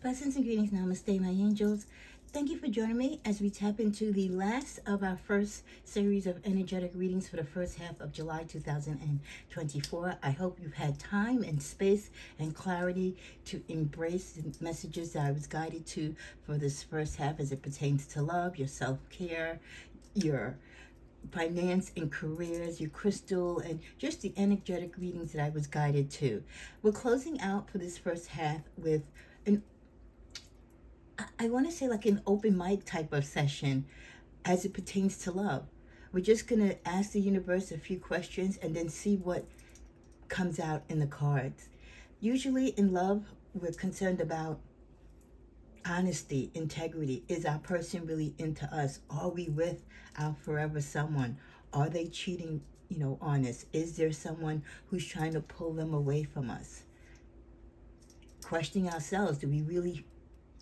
Blessings and greetings, namaste, my angels. Thank you for joining me as we tap into the last of our first series of energetic readings for the first half of July 2024. I hope you've had time and space and clarity to embrace the messages that I was guided to for this first half as it pertains to love, your self-care, your finance and careers, your crystal, and just the energetic readings that I was guided to. We're closing out for this first half with an I want to say like an open mic type of session as it pertains to love. We're just going to ask the universe a few questions and then see what comes out in the cards. Usually in love, we're concerned about honesty, integrity. Is our person really into us? Are we with our forever someone? Are they cheating, on us? Is there someone who's trying to pull them away from us? Questioning ourselves, do we really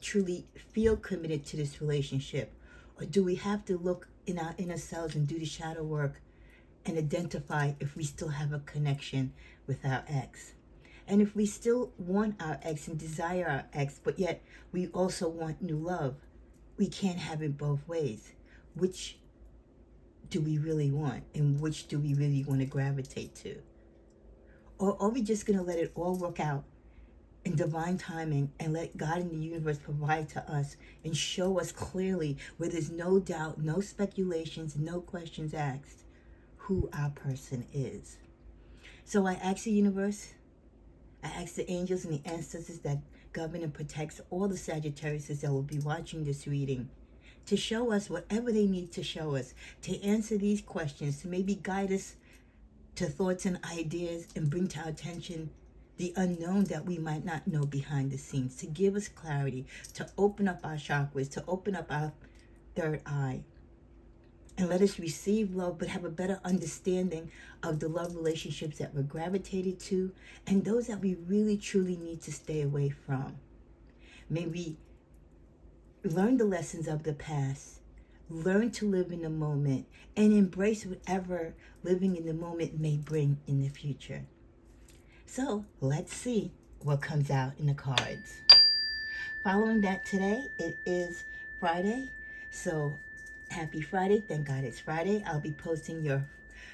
truly feel committed to this relationship, or do we have to look in our inner selves and do the shadow work and identify if we still have a connection with our ex? And if we still want our ex and desire our ex, but yet we also want new love, we can't have it both ways. Which do we really want, and which do we really want to gravitate to? Or are we just going to let it all work out in divine timing and let God and the universe provide to us and show us clearly, where there's no doubt, no speculations, no questions asked, who our person is? So I ask the universe, I ask the angels and the ancestors that govern and protects all the Sagittariuses that will be watching this reading to show us whatever they need to show us, to answer these questions, to maybe guide us to thoughts and ideas and bring to our attention the unknown that we might not know behind the scenes, to give us clarity, to open up our chakras, to open up our third eye, and let us receive love, but have a better understanding of the love relationships that we're gravitated to and those that we really truly need to stay away from. May we learn the lessons of the past, learn to live in the moment, and embrace whatever living in the moment may bring in the future. So let's see what comes out in the cards. Following that, today it is Friday, so happy Friday. Thank God it's Friday. I'll be posting your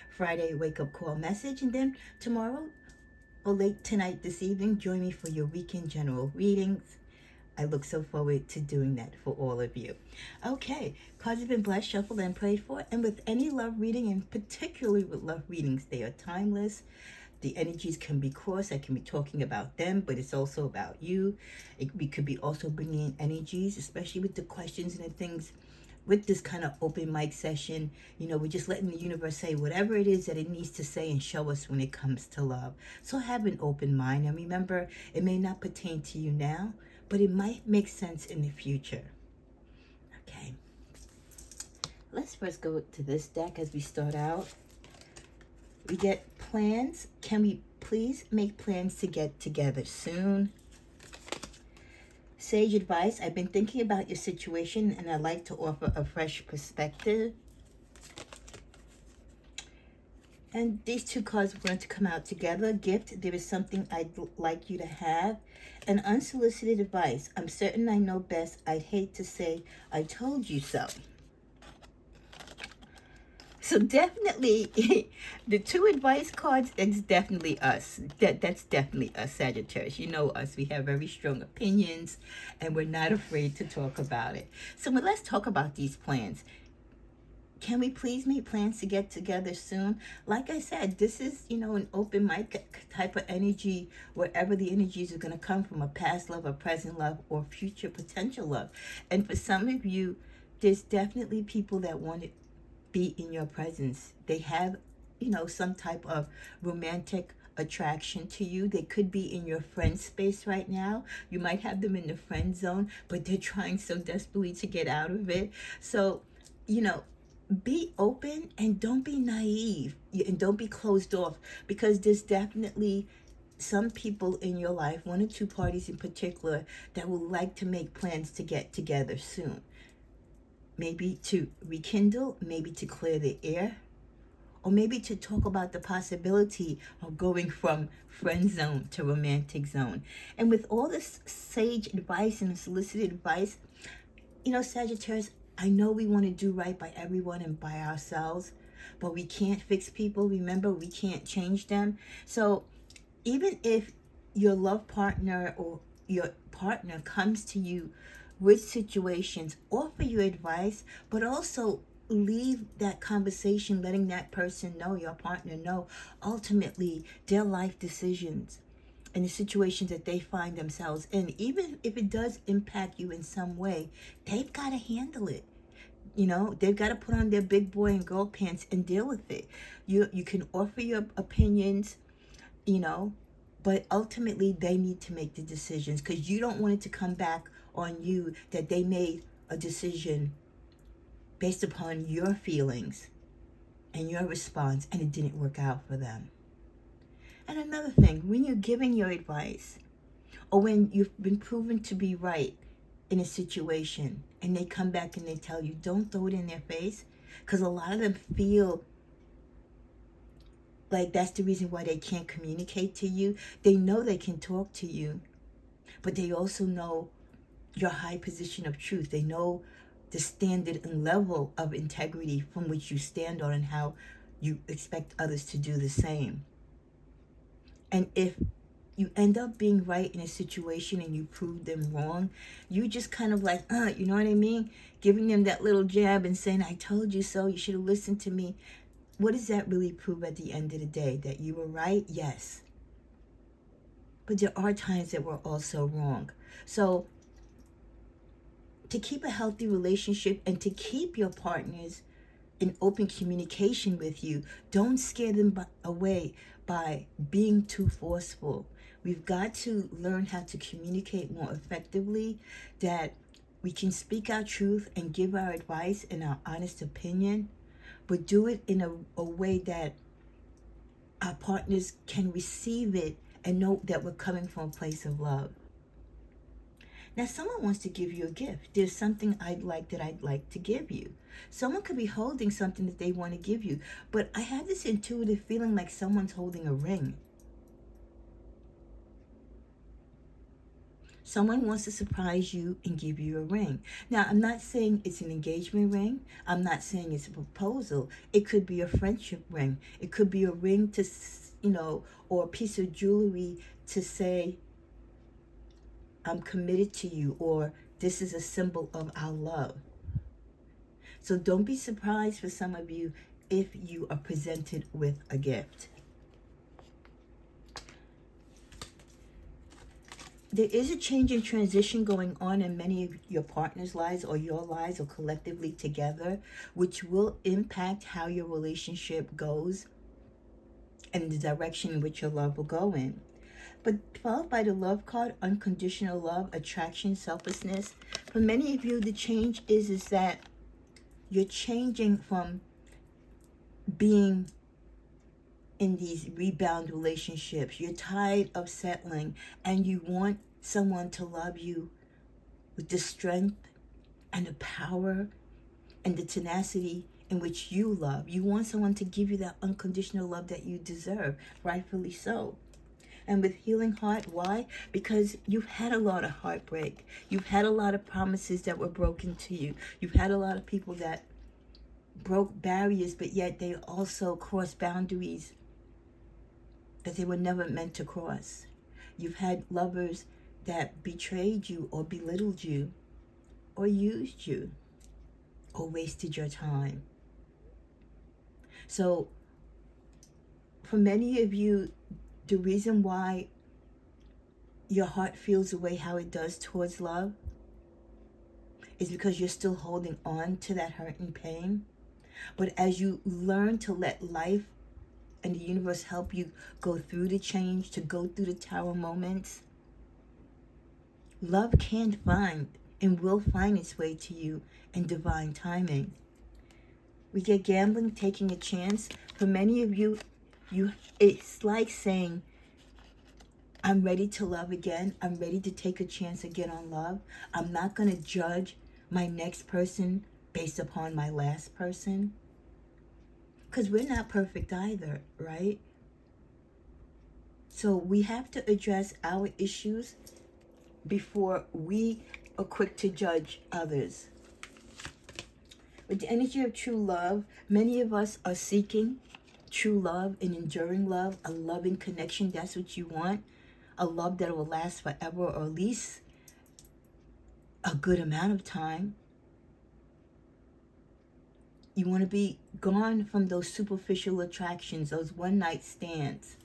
Friday wake-up call message, and then tomorrow or late tonight, this evening, join me for your weekend general readings. I look so forward to doing that for all of you. Okay, cards have been blessed, shuffled, and prayed for, and with any love reading, and particularly with love readings, they are timeless. The energies can be crossed. I can be talking about them, but it's also about you. We could be also bringing in energies, especially with the questions and the things. With this kind of open mic session, we're just letting the universe say whatever it is that it needs to say and show us when it comes to love. So have an open mind. And remember, it may not pertain to you now, but it might make sense in the future. Okay. Let's first go to this deck as we start out. We get plans. Can we please make plans to get together soon? Sage advice. I've been thinking about your situation and I'd like to offer a fresh perspective. And these two cards are going to come out together. Gift. There is something I'd like you to have. And unsolicited advice. I'm certain I know best. I'd hate to say I told you so. So definitely, the two advice cards, it's definitely us. That's definitely us, Sagittarius. You know us. We have very strong opinions, and we're not afraid to talk about it. So let's talk about these plans. Can we please make plans to get together soon? Like I said, this is, an open mic type of energy, wherever the energies are going to come from, a past love, a present love, or future potential love. And for some of you, there's definitely people that want to be in your presence. They have, some type of romantic attraction to you. They could be in your friend space right now. You might have them in the friend zone, but they're trying so desperately to get out of it. So, be open and don't be naive and don't be closed off, because there's definitely some people in your life, one or two parties in particular, that would like to make plans to get together soon. Maybe to rekindle, maybe to clear the air, or maybe to talk about the possibility of going from friend zone to romantic zone. And with all this sage advice and solicited advice, Sagittarius, I know we want to do right by everyone and by ourselves, but we can't fix people. Remember, we can't change them. So even if your love partner or your partner comes to you with situations, offer you advice, but also leave that conversation letting that person know, your partner know, ultimately their life decisions and the situations that they find themselves in, even if it does impact you in some way, they've got to handle it. They've got to put on their big boy and girl pants and deal with it. You can offer your opinions, but ultimately they need to make the decisions, because you don't want it to come back on you that they made a decision based upon your feelings and your response and it didn't work out for them. And another thing, when you're giving your advice, or when you've been proven to be right in a situation and they come back and they tell you, don't throw it in their face, because a lot of them feel like that's the reason why they can't communicate to you. They know they can talk to you, but they also know your high position of truth. They know the standard and level of integrity from which you stand on and how you expect others to do the same. And if you end up being right in a situation and you prove them wrong, you just kind of like, you know what I mean? Giving them that little jab and saying, I told you so, you should have listened to me. What does that really prove at the end of the day? That you were right? Yes. But there are times that we're also wrong. So to keep a healthy relationship and to keep your partners in open communication with you, don't scare them away by being too forceful. We've got to learn how to communicate more effectively, that we can speak our truth and give our advice and our honest opinion, but do it in a way that our partners can receive it and know that we're coming from a place of love. Now, someone wants to give you a gift. There's something I'd like to give you. Someone could be holding something that they want to give you, but I have this intuitive feeling like someone's holding a ring. Someone wants to surprise you and give you a ring. Now, I'm not saying it's an engagement ring. I'm not saying it's a proposal. It could be a friendship ring. It could be a ring to, or a piece of jewelry to say, I'm committed to you, or this is a symbol of our love. So don't be surprised for some of you if you are presented with a gift. There is a change and transition going on in many of your partner's lives or your lives or collectively together, which will impact how your relationship goes and the direction in which your love will go in. But followed by the love card, unconditional love, attraction, selflessness. For many of you, the change is that you're changing from being in these rebound relationships. You're tired of settling and you want someone to love you with the strength and the power and the tenacity in which you love. You want someone to give you that unconditional love that you deserve, rightfully so. And with healing heart, why? Because you've had a lot of heartbreak. You've had a lot of promises that were broken to you. You've had a lot of people that broke barriers, but yet they also crossed boundaries that they were never meant to cross. You've had lovers that betrayed you or belittled you or used you or wasted your time. So for many of you, the reason why your heart feels the way how it does towards love is because you're still holding on to that hurt and pain. But as you learn to let life and the universe help you go through the change, to go through the tower moments, love can find and will find its way to you in divine timing. We get gambling, taking a chance. For many of you, it's like saying, I'm ready to love again. I'm ready to take a chance again on love. I'm not going to judge my next person based upon my last person. Because we're not perfect either, right? So we have to address our issues before we are quick to judge others. With the energy of true love, many of us are seeking true love, an enduring love, a loving connection. That's what you want. A love that will last forever, or at least a good amount of time. You want to be gone from those superficial attractions, those one-night stands.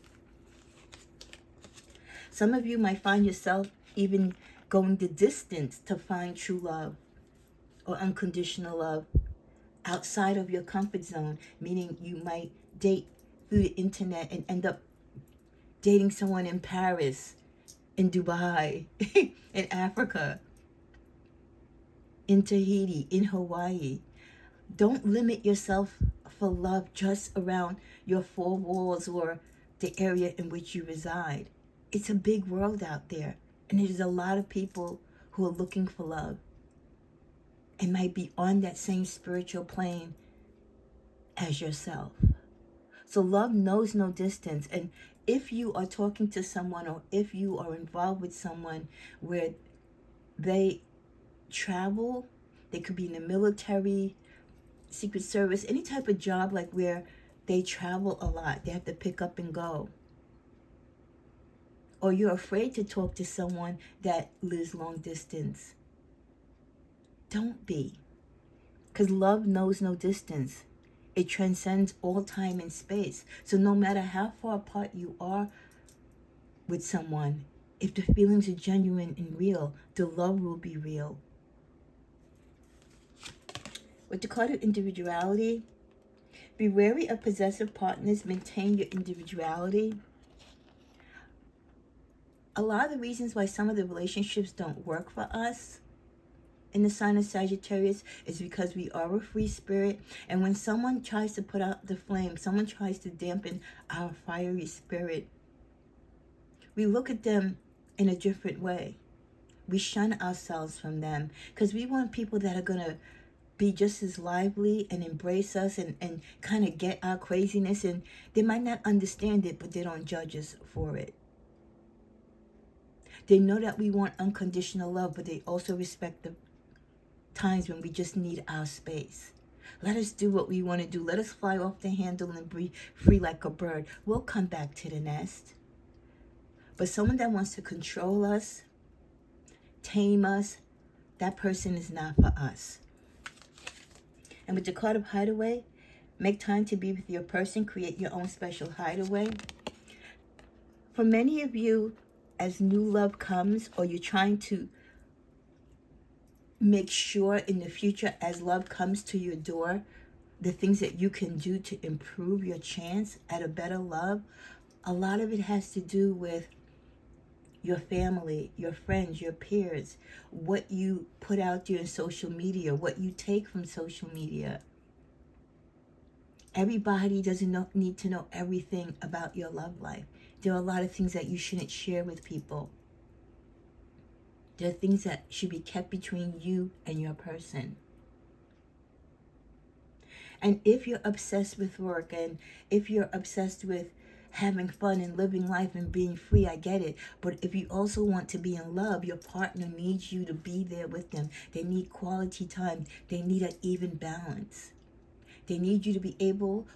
Some of you might find yourself even going the distance to find true love or unconditional love outside of your comfort zone, meaning you might date through the internet and end up dating someone in Paris, in Dubai, in Africa, in Tahiti, in Hawaii. Don't limit yourself for love just around your four walls or the area in which you reside. It's a big world out there, and there's a lot of people who are looking for love and might be on that same spiritual plane as yourself. So love knows no distance. And if you are talking to someone, or if you are involved with someone where they travel, they could be in the military, Secret Service, any type of job like where they travel a lot, they have to pick up and go, or you're afraid to talk to someone that lives long distance, don't be. Because love knows no distance. It transcends all time and space. So no matter how far apart you are with someone, if the feelings are genuine and real, the love will be real. With the card of individuality, be wary of possessive partners. Maintain your individuality. A lot of the reasons why some of the relationships don't work for us in the sign of Sagittarius is because we are a free spirit. And when someone tries to put out the flame, someone tries to dampen our fiery spirit, we look at them in a different way. We shun ourselves from them because we want people that are going to be just as lively and embrace us and kind of get our craziness. And they might not understand it, but they don't judge us for it. They know that we want unconditional love, but they also respect the times when we just need our space. Let us do what we want to do. Let us fly off the handle and be free like a bird. We'll come back to the nest. But someone that wants to control us, tame us, that person is not for us. And with the card of hideaway, make time to be with your person. Create your own special hideaway. For many of you, as new love comes, or you're trying to make sure in the future as love comes to your door, the things that you can do to improve your chance at a better love, a lot of it has to do with your family, your friends, your peers, what you put out there in social media, what you take from social media. Everybody doesn't need to know everything about your love life. There are a lot of things that you shouldn't share with people. There are things that should be kept between you and your person. And if you're obsessed with work, and if you're obsessed with having fun and living life and being free, I get it. But if you also want to be in love, your partner needs you to be there with them. They need quality time. They need an even balance. They need you to be able,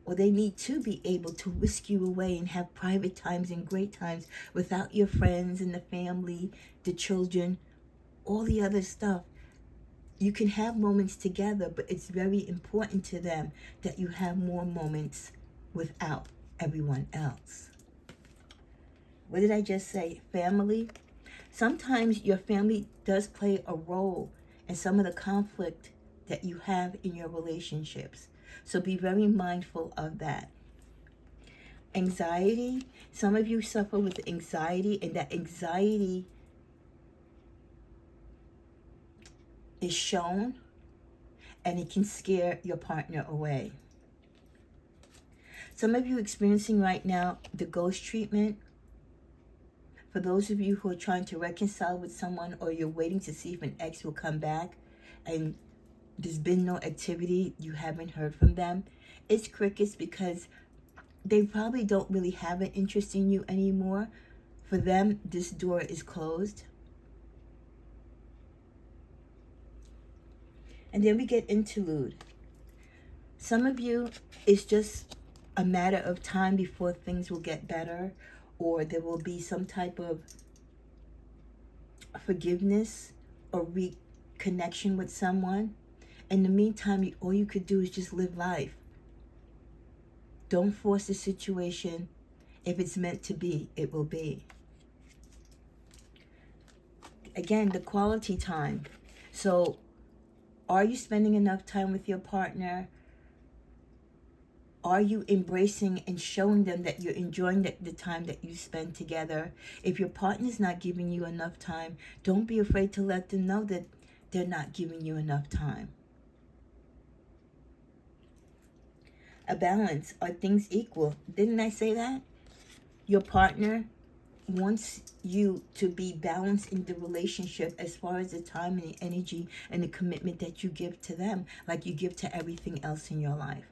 or they need to be able to whisk you away and have private times and great times without your friends and the family, the children, all the other stuff. You can have moments together, but it's very important to them that you have more moments without everyone else. What did I just say? Family. Sometimes your family does play a role in some of the conflict that you have in your relationships. So be very mindful of that. Anxiety. Some of you suffer with anxiety, and that anxiety is shown, and it can scare your partner away. Some of you experiencing right now the ghost treatment. For those of you who are trying to reconcile with someone, or you're waiting to see if an ex will come back and there's been no activity, you haven't heard from them, It's crickets because they probably don't really have an interest in you anymore. For them, this door is closed. And then we get interlude. Some of you, it's just a matter of time before things will get better, or there will be some type of forgiveness or reconnection with someone. In the meantime, all you could do is just live life. Don't force the situation. If it's meant to be, it will be. Again, the quality time. So, are you spending enough time with your partner? Are you embracing and showing them that you're enjoying the time that you spend together? If your partner's not giving you enough time, don't be afraid to let them know that they're not giving you enough time. A balance. Are things equal? Didn't I say that? Your partner wants you to be balanced in the relationship as far as the time and the energy and the commitment that you give to them, like you give to everything else in your life.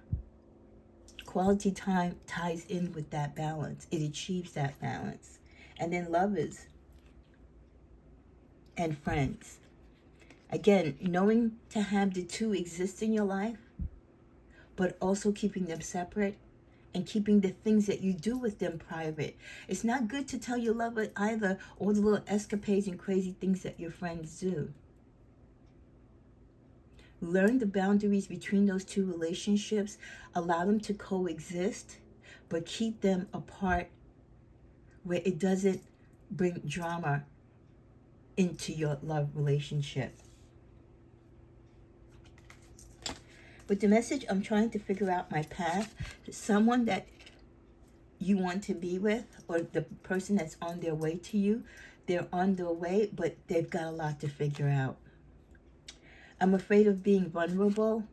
Quality time ties in with that balance. It achieves that balance. And then lovers and friends. Again, knowing to have the two exist in your life, but also keeping them separate and keeping the things that you do with them private. It's not good to tell your lover either all the little escapades and crazy things that your friends do. Learn the boundaries between those two relationships. Allow them to coexist, but keep them apart where it doesn't bring drama into your love relationship. With the message, I'm trying to figure out my path. Someone that you want to be with, or the person that's on their way to you, they're on their way, but they've got a lot to figure out. I'm afraid of being vulnerable.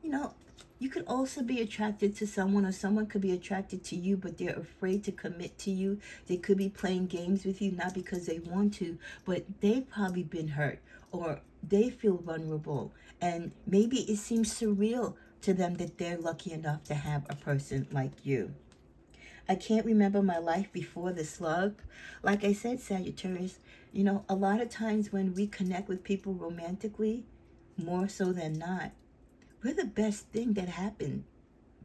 You know, you could also be attracted to someone, or someone could be attracted to you, but they're afraid to commit to you. They could be playing games with you, not because they want to, but they've probably been hurt, or they feel vulnerable, and maybe it seems surreal to them that they're lucky enough to have a person like you. I can't remember my life before this love. Like I said, Sagittarius, you know, a lot of times when we connect with people romantically, more so than not, we're the best thing that happened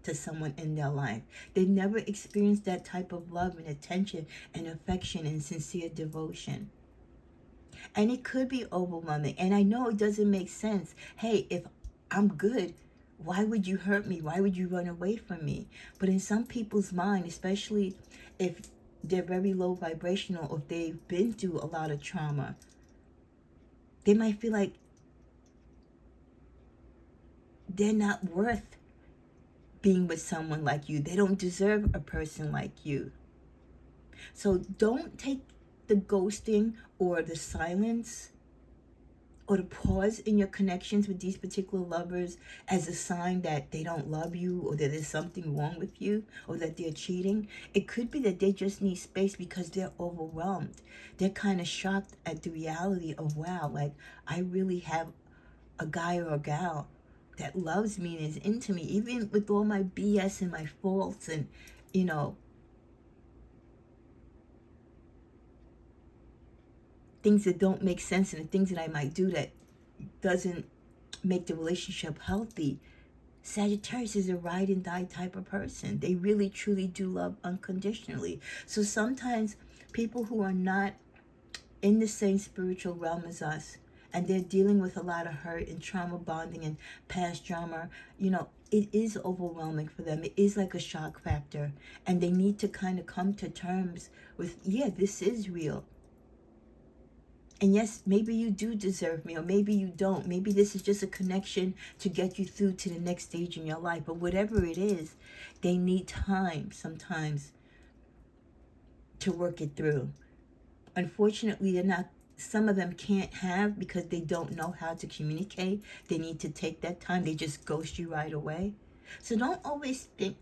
to someone in their life. They never experienced that type of love and attention and affection and sincere devotion. And it could be overwhelming. And I know it doesn't make sense. Hey, if I'm good, why would you hurt me? Why would you run away from me? But in some people's mind, especially if they're very low vibrational, or if they've been through a lot of trauma, they might feel like they're not worth being with someone like you. They don't deserve a person like you. So don't take the ghosting or the silence or the pause in your connections with these particular lovers as a sign that they don't love you, or that there's something wrong with you, or that they're cheating. It could be that they just need space because they're overwhelmed. They're kind of shocked at the reality of, wow, like, I really have a guy or a gal that loves me and is into me, even with all my BS and my faults and, you know, things that don't make sense, and the things that I might do that doesn't make the relationship healthy. Sagittarius is a ride and die type of person. They really truly do love unconditionally. So sometimes people who are not in the same spiritual realm as us, and they're dealing with a lot of hurt and trauma bonding and past drama, you know, it is overwhelming for them. It is like a shock factor, and they need to kind of come to terms with, yeah, this is real. And yes, maybe you do deserve me, or maybe you don't. Maybe this is just a connection to get you through to the next stage in your life. But whatever it is, they need time sometimes to work it through. Unfortunately, they're not, some of them can't have, because they don't know how to communicate. They need to take that time. They just ghost you right away. So don't always think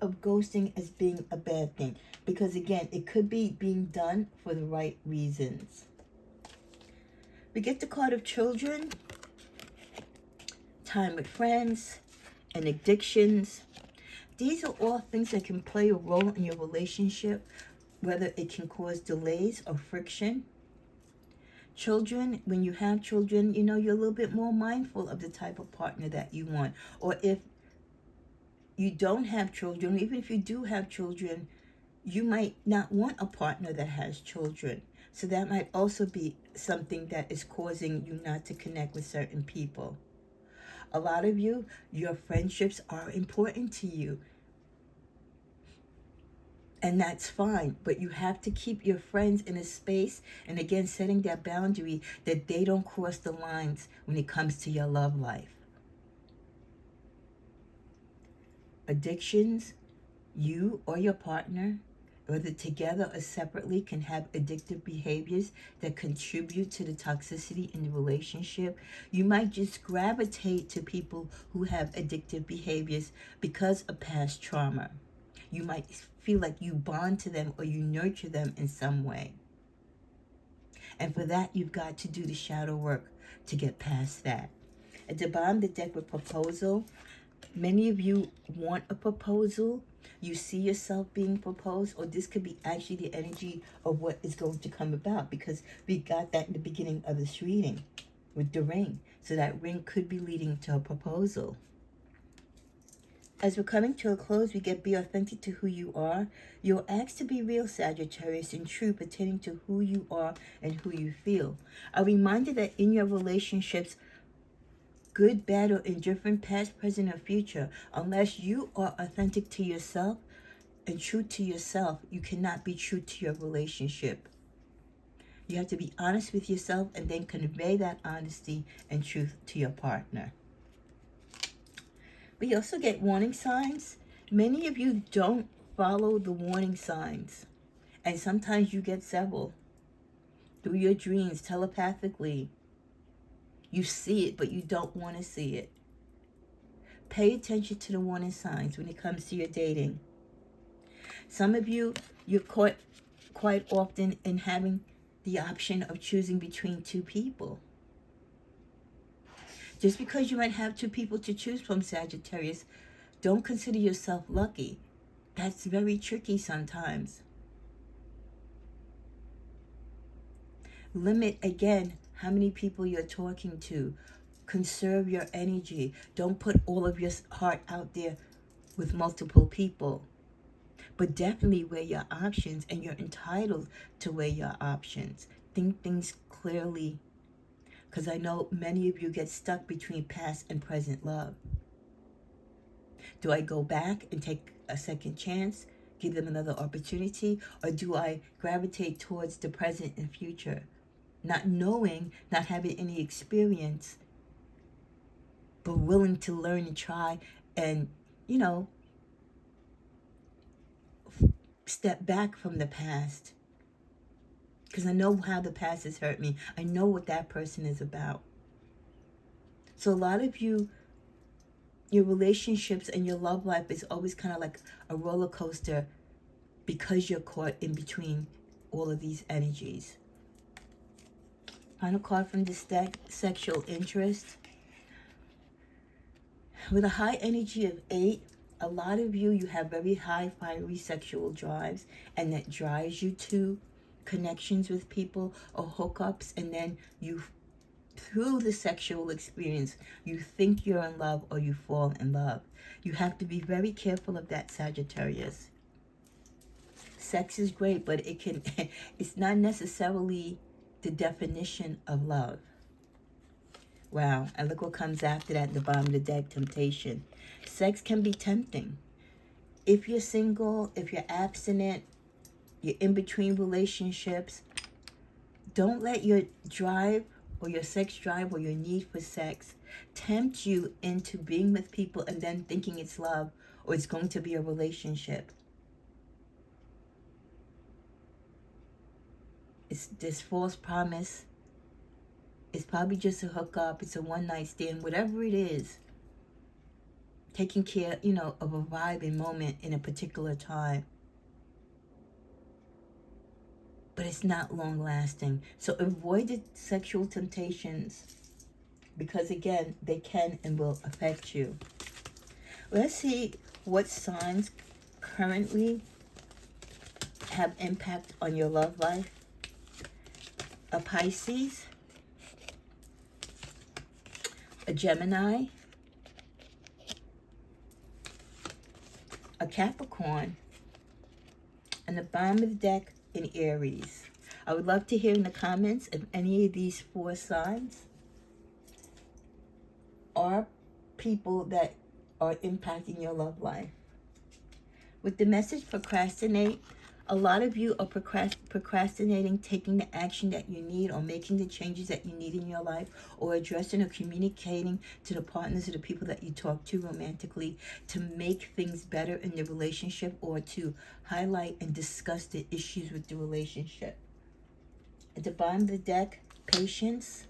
of ghosting as being a bad thing, because again, it could be being done for the right reasons. We get the card of children, time with friends, and addictions. These are all things that can play a role in your relationship, whether it can cause delays or friction. Children, when you have children, you know, you're a little bit more mindful of the type of partner that you want. Or if you don't have children, even if you do have children, you might not want a partner that has children. So that might also be something that is causing you not to connect with certain people. A lot of you, your friendships are important to you. And that's fine, but you have to keep your friends in a space, and again, setting that boundary that they don't cross the lines when it comes to your love life. Addictions, you or your partner, whether together or separately, can have addictive behaviors that contribute to the toxicity in the relationship. You might just gravitate to people who have addictive behaviors because of past trauma. You might feel like you bond to them or you nurture them in some way. And for that, you've got to do the shadow work to get past that. At the bottom of the deck with proposal, many of you want a proposal. You see yourself being proposed, or this could be actually the energy of what is going to come about, because we got that in the beginning of this reading with the ring. So that ring could be leading to a proposal. As we're coming to a close, we get be authentic to who you are. You're asked to be real, Sagittarius, and true pertaining to who you are and who you feel. A reminder that in your relationships, good, bad, or indifferent, past, present, or future, unless you are authentic to yourself and true to yourself, you cannot be true to your relationship. You have to be honest with yourself and then convey that honesty and truth to your partner. We also get warning signs. Many of you don't follow the warning signs, and sometimes you get several. Through your dreams, telepathically, you see it, but you don't want to see it. Pay attention to the warning signs when it comes to your dating. Some of you, you're caught quite often in having the option of choosing between two people. Just because you might have two people to choose from, Sagittarius, don't consider yourself lucky. That's very tricky sometimes. Limit, again, how many people you're talking to. Conserve your energy. Don't put all of your heart out there with multiple people. But definitely weigh your options, and you're entitled to weigh your options. Think things clearly, because I know many of you get stuck between past and present love. Do I go back and take a second chance, give them another opportunity, or do I gravitate towards the present and future? Not knowing, not having any experience, but willing to learn and try and, step back from the past. Because I know how the past has hurt me. I know what that person is about. So a lot of you, your relationships and your love life is always kind of like a roller coaster because you're caught in between all of these energies. Final card from this deck, sexual interest. With a high energy of 8, a lot of you have very high fiery sexual drives, and that drives you to connections with people or hookups, and then you, through the sexual experience, you think you're in love or you fall in love. You have to be very careful of that, Sagittarius. Sex is great, but it's not necessarily the definition of love. Wow, and look what comes after that at the bottom of the deck, temptation. Sex can be tempting. If you're single, if you're abstinent, you're in between relationships, don't let your drive or your sex drive or your need for sex tempt you into being with people and then thinking it's love or it's going to be a relationship. It's this false promise. It's probably just a hookup. It's a one-night stand, whatever it is. Taking care, of a vibe and moment in a particular time. But it's not long-lasting. So avoid the sexual temptations, because again, they can and will affect you. Let's see what signs currently have impact on your love life. A Pisces, a Gemini, a Capricorn, and the bottom of the deck, in Aries. I would love to hear in the comments if any of these 4 signs are people that are impacting your love life. With the message procrastinate, a lot of you are procrastinating taking the action that you need, or making the changes that you need in your life, or addressing or communicating to the partners or the people that you talk to romantically to make things better in the relationship, or to highlight and discuss the issues with the relationship. At the bottom of the deck, patience.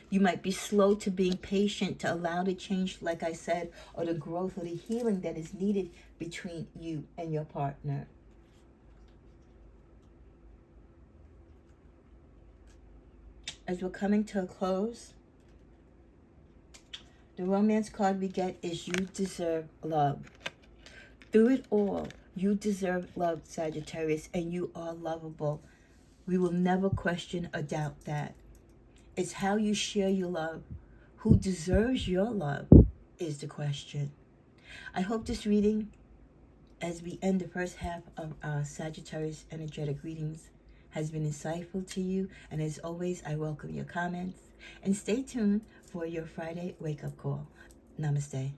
You might be slow to being patient to allow the change, like I said, or the growth or the healing that is needed between you and your partner. As we're coming to a close, the romance card we get is you deserve love. Through it all, you deserve love, Sagittarius, and you are lovable. We will never question or doubt that. It's how you share your love. Who deserves your love is the question. I hope this reading, as we end the first half of our Sagittarius energetic readings, has been insightful to you. And as always, I welcome your comments. And stay tuned for your Friday wake-up call. Namaste.